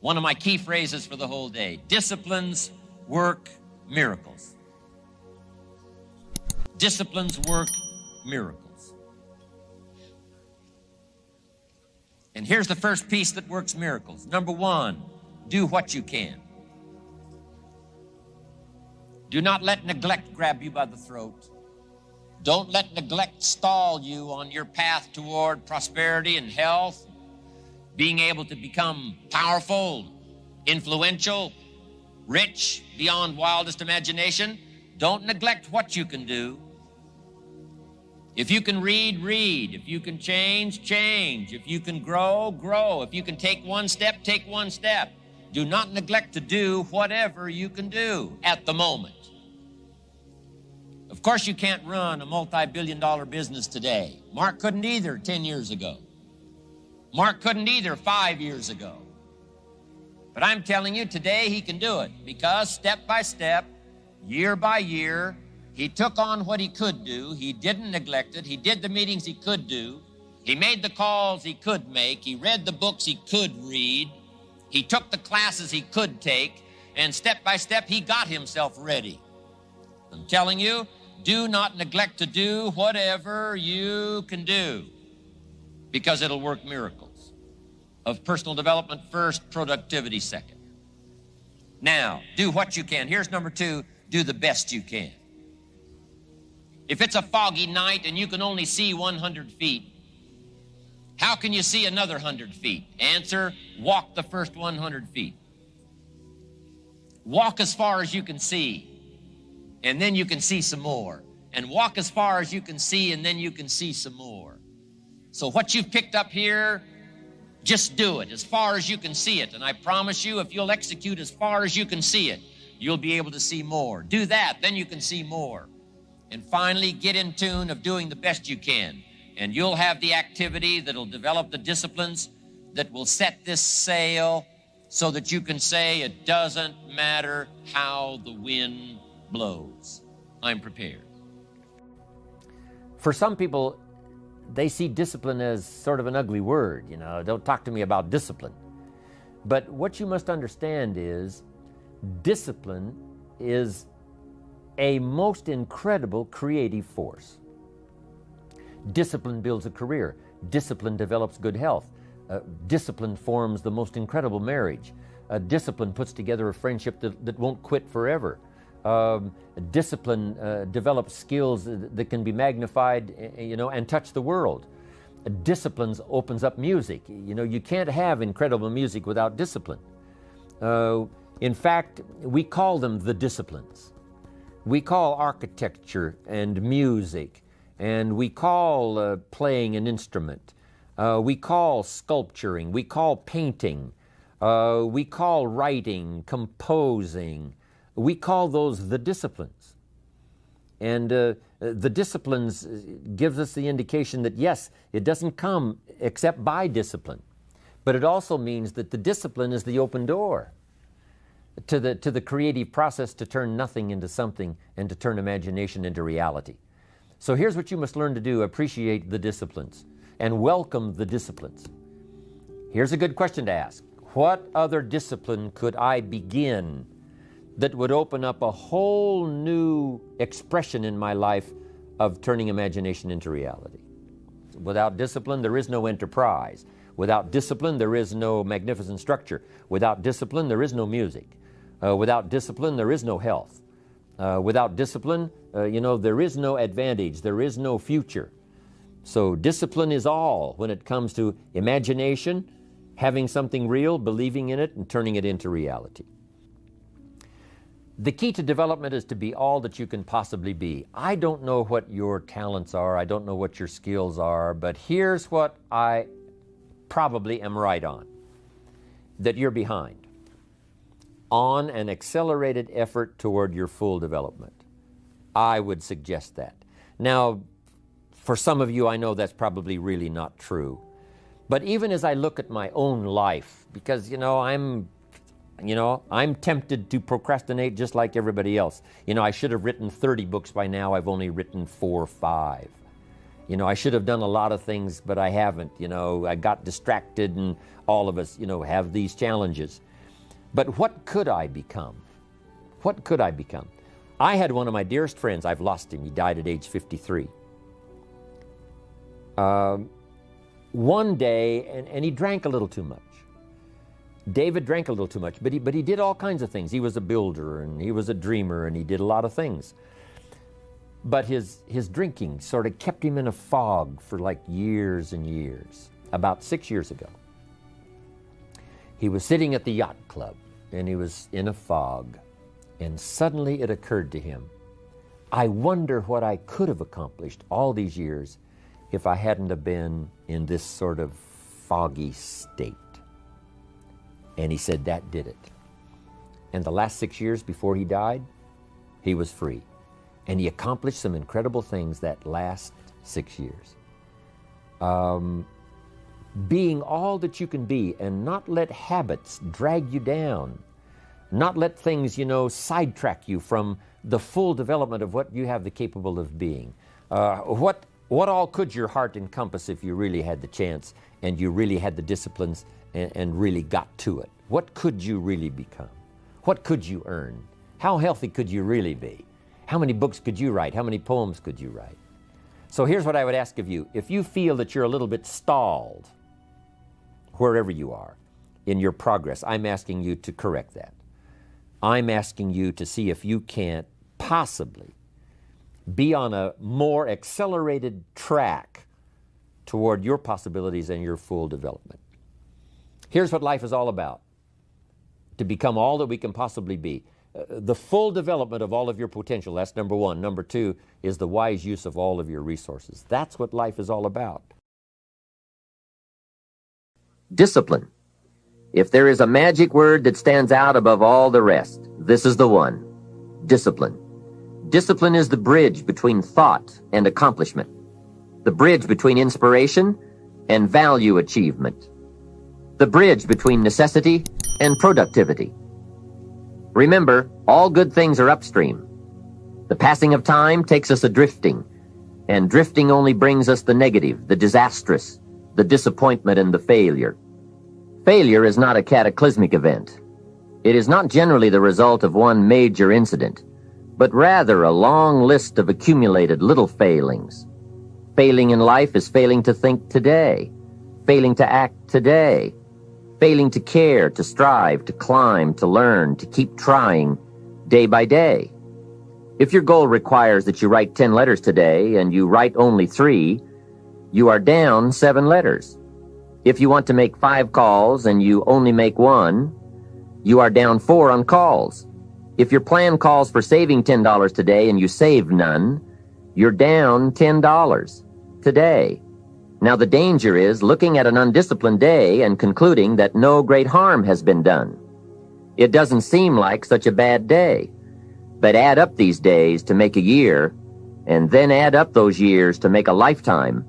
One of my key phrases for the whole day: disciplines work miracles. Disciplines work miracles. And here's the first piece that works miracles. Number one, do what you can. Do not let neglect grab you by the throat. Don't let neglect stall you on your path toward prosperity and health, being able to become powerful, influential, rich beyond wildest imagination. Don't neglect what you can do. If you can read, read. If you can change, change. If you can grow, grow. If you can take one step, take one step. Do not neglect to do whatever you can do at the moment. Of course, you can't run a multi-billion-dollar business today. Mark couldn't either 10 years ago. Mark couldn't either 5 years ago. But I'm telling you, today he can do it, because step by step, year by year, he took on what he could do. He didn't neglect it. He did the meetings he could do. He made the calls he could make. He read the books he could read. He took the classes he could take. And step by step, he got himself ready. I'm telling you, do not neglect to do whatever you can do, because it'll work miracles. Of personal development first, productivity second. Now, do what you can. Here's number two, do the best you can. If it's a foggy night and you can only see 100 feet, how can you see another 100 feet? Answer, walk the first 100 feet. Walk as far as you can see, and then you can see some more. And walk as far as you can see, and then you can see some more. So what you've picked up here, just do it as far as you can see it. And I promise you, if you'll execute as far as you can see it, you'll be able to see more. Do that, then you can see more. And finally, get in tune of doing the best you can. And you'll have the activity that'll develop the disciplines that will set this sail so that you can say, it doesn't matter how the wind blows. I'm prepared. For some people, they see discipline as sort of an ugly word. You know, don't talk to me about discipline. But what you must understand is discipline is a most incredible creative force. Discipline builds a career. Discipline develops good health. Discipline forms the most incredible marriage. Discipline puts together a friendship that won't quit forever. Discipline develops skills that can be magnified, and touch the world. Discipline opens up music. You can't have incredible music without discipline. In fact, we call them the disciplines. We call architecture and music, and we call playing an instrument. We call sculpturing. We call painting. We call writing, composing. We call those the disciplines. And the disciplines gives us the indication that, yes, it doesn't come except by discipline. But it also means that the discipline is the open door to the creative process to turn nothing into something and to turn imagination into reality. So here's what you must learn to do: appreciate the disciplines and welcome the disciplines. Here's a good question to ask. What other discipline could I begin that would open up a whole new expression in my life of turning imagination into reality? Without discipline, there is no enterprise. Without discipline, there is no magnificent structure. Without discipline, there is no music. Without discipline, there is no health. Without discipline, there is no advantage. There is no future. So discipline is all when it comes to imagination, having something real, believing in it, and turning it into reality. The key to development is to be all that you can possibly be. I don't know what your talents are. I don't know what your skills are, but here's what I probably am right on: that you're behind on an accelerated effort toward your full development. I would suggest that. Now, for some of you, I know that's probably really not true. But even as I look at my own life, because, I'm tempted to procrastinate just like everybody else. I should have written 30 books by now. I've only written 4 or 5. I should have done a lot of things, but I haven't. I got distracted, and all of us, have these challenges. But what could I become? What could I become? I had one of my dearest friends. I've lost him. He died at age 53. One day, and he drank a little too much. David drank a little too much, but he did all kinds of things. He was a builder, and he was a dreamer, and he did a lot of things. But his drinking sort of kept him in a fog for like years and years. About 6 years ago, he was sitting at the yacht club, and he was in a fog, and suddenly it occurred to him, I wonder what I could have accomplished all these years if I hadn't have been in this sort of foggy state. And he said that did it. And the last 6 years before he died, he was free. And he accomplished some incredible things that last 6 years. Being all that you can be and not let habits drag you down. Not let things, sidetrack you from the full development of what you have the capable of being. What all could your heart encompass if you really had the chance and you really had the disciplines and really got to it? What could you really become? What could you earn? How healthy could you really be? How many books could you write? How many poems could you write? So here's what I would ask of you. If you feel that you're a little bit stalled, wherever you are in your progress, I'm asking you to correct that. I'm asking you to see if you can't possibly be on a more accelerated track toward your possibilities and your full development. Here's what life is all about: to become all that we can possibly be. The full development of all of your potential, that's number one. Number two is the wise use of all of your resources. That's what life is all about. Discipline. If there is a magic word that stands out above all the rest, this is the one: discipline. Discipline is the bridge between thought and accomplishment, the bridge between inspiration and value achievement, the bridge between necessity and productivity. Remember, all good things are upstream. The passing of time takes us a-drifting, and drifting only brings us the negative, the disastrous, the disappointment, and the failure. Failure is not a cataclysmic event. It is not generally the result of one major incident, but rather a long list of accumulated little failings. Failing in life is failing to think today, failing to act today, failing to care, to strive, to climb, to learn, to keep trying day by day. If your goal requires that you write 10 letters today and you write only 3, you are down 7 letters. If you want to make 5 calls and you only make 1, you are down 4 on calls. If your plan calls for saving $10 today and you save none, you're down $10 today. Now the danger is looking at an undisciplined day and concluding that no great harm has been done. It doesn't seem like such a bad day, but add up these days to make a year, and then add up those years to make a lifetime,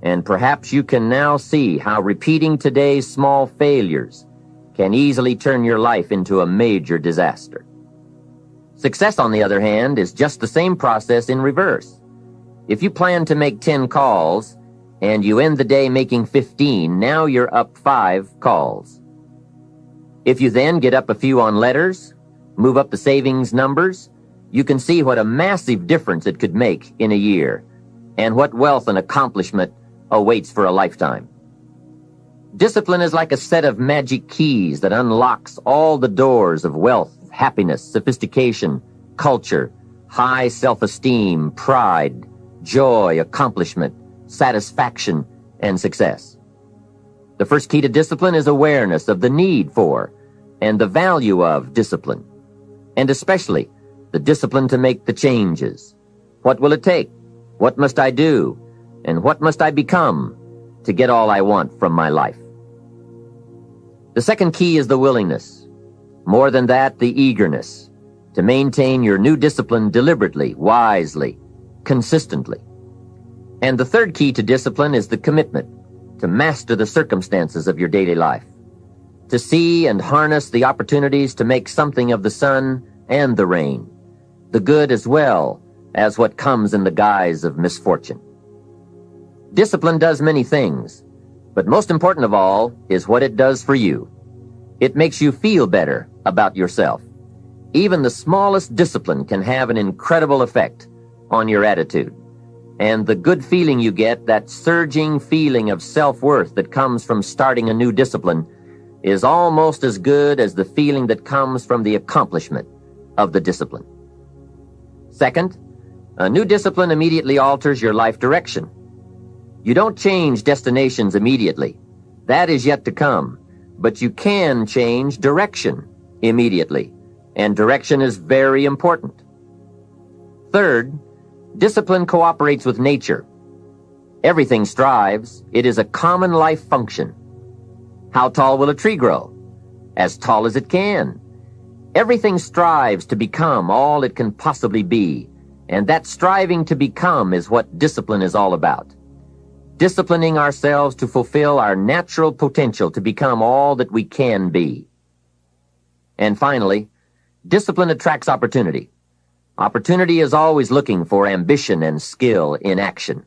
and perhaps you can now see how repeating today's small failures can easily turn your life into a major disaster. Success, on the other hand, is just the same process in reverse. If you plan to make 10 calls and you end the day making 15, now you're up 5 calls. If you then get up a few on letters, move up the savings numbers, you can see what a massive difference it could make in a year, and what wealth and accomplishment awaits for a lifetime. Discipline is like a set of magic keys that unlocks all the doors of wealth, happiness, sophistication, culture, high self-esteem, pride, joy, accomplishment, satisfaction, and success. The first key to discipline is awareness of the need for and the value of discipline, and especially the discipline to make the changes. What will it take? What must I do? And what must I become to get all I want from my life? The second key is the willingness. More than that, the eagerness to maintain your new discipline deliberately, wisely, consistently. And the third key to discipline is the commitment to master the circumstances of your daily life, to see and harness the opportunities to make something of the sun and the rain, the good as well as what comes in the guise of misfortune. Discipline does many things, but most important of all is what it does for you. It makes you feel better about yourself. Even the smallest discipline can have an incredible effect on your attitude. And the good feeling you get, that surging feeling of self-worth that comes from starting a new discipline, is almost as good as the feeling that comes from the accomplishment of the discipline. Second, a new discipline immediately alters your life direction. You don't change destinations immediately. That is yet to come. But you can change direction immediately. And direction is very important. Third, discipline cooperates with nature. Everything strives. It is a common life function. How tall will a tree grow? As tall as it can. Everything strives to become all it can possibly be, and that striving to become is what discipline is all about. Disciplining ourselves to fulfill our natural potential to become all that we can be. And finally, discipline attracts opportunity. Opportunity is always looking for ambition and skill in action.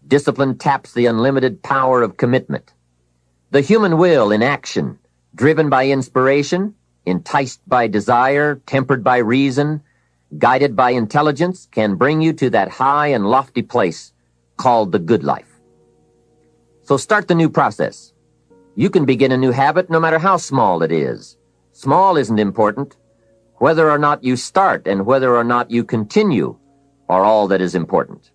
Discipline taps the unlimited power of commitment. The human will in action, driven by inspiration, enticed by desire, tempered by reason, guided by intelligence, can bring you to that high and lofty place called the good life. So start the new process. You can begin a new habit no matter how small it is. Small isn't important. Whether or not you start and whether or not you continue are all that is important.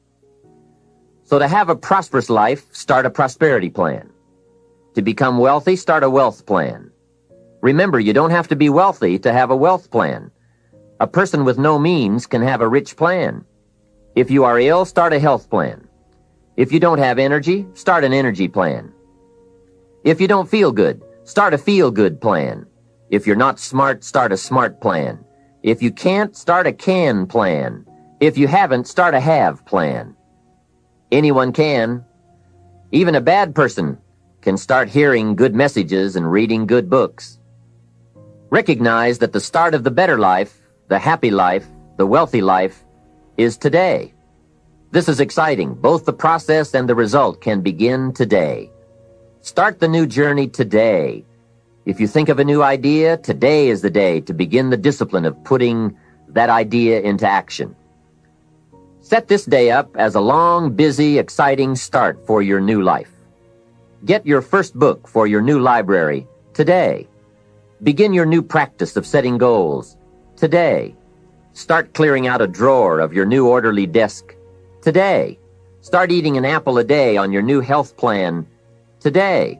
So to have a prosperous life, start a prosperity plan. To become wealthy, start a wealth plan. Remember, you don't have to be wealthy to have a wealth plan. A person with no means can have a rich plan. If you are ill, start a health plan. If you don't have energy, start an energy plan. If you don't feel good, start a feel-good plan. If you're not smart, start a smart plan. If you can't, start a can plan. If you haven't, start a have plan. Anyone can. Even a bad person can start hearing good messages and reading good books. Recognize that the start of the better life, the happy life, the wealthy life, is today. This is exciting. Both the process and the result can begin today. Start the new journey today. If you think of a new idea, today is the day to begin the discipline of putting that idea into action. Set this day up as a long, busy, exciting start for your new life. Get your first book for your new library today. Begin your new practice of setting goals today. Start clearing out a drawer of your new orderly desk today. Start eating an apple a day on your new health plan today.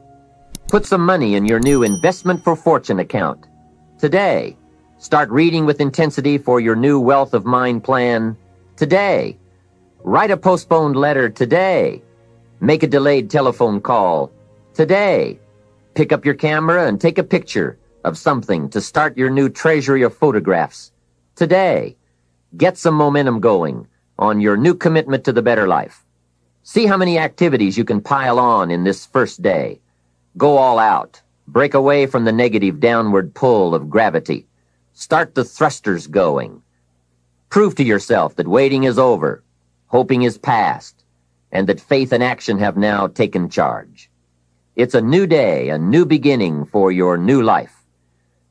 Put some money in your new investment for fortune account today. Start reading with intensity for your new wealth of mind plan today. Write a postponed letter today. Make a delayed telephone call today. Pick up your camera and take a picture of something to start your new treasury of photographs today. Get some momentum going on your new commitment to the better life. See how many activities you can pile on in this first day. Go all out. Break away from the negative downward pull of gravity. Start the thrusters going. Prove to yourself that waiting is over, hoping is past, and that faith and action have now taken charge. It's a new day, a new beginning for your new life.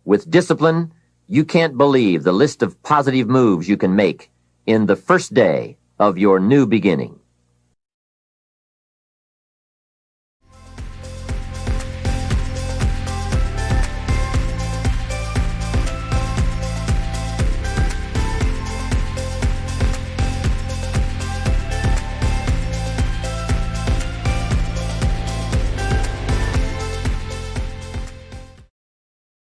With discipline, you can't believe the list of positive moves you can make in the first day of your new beginning.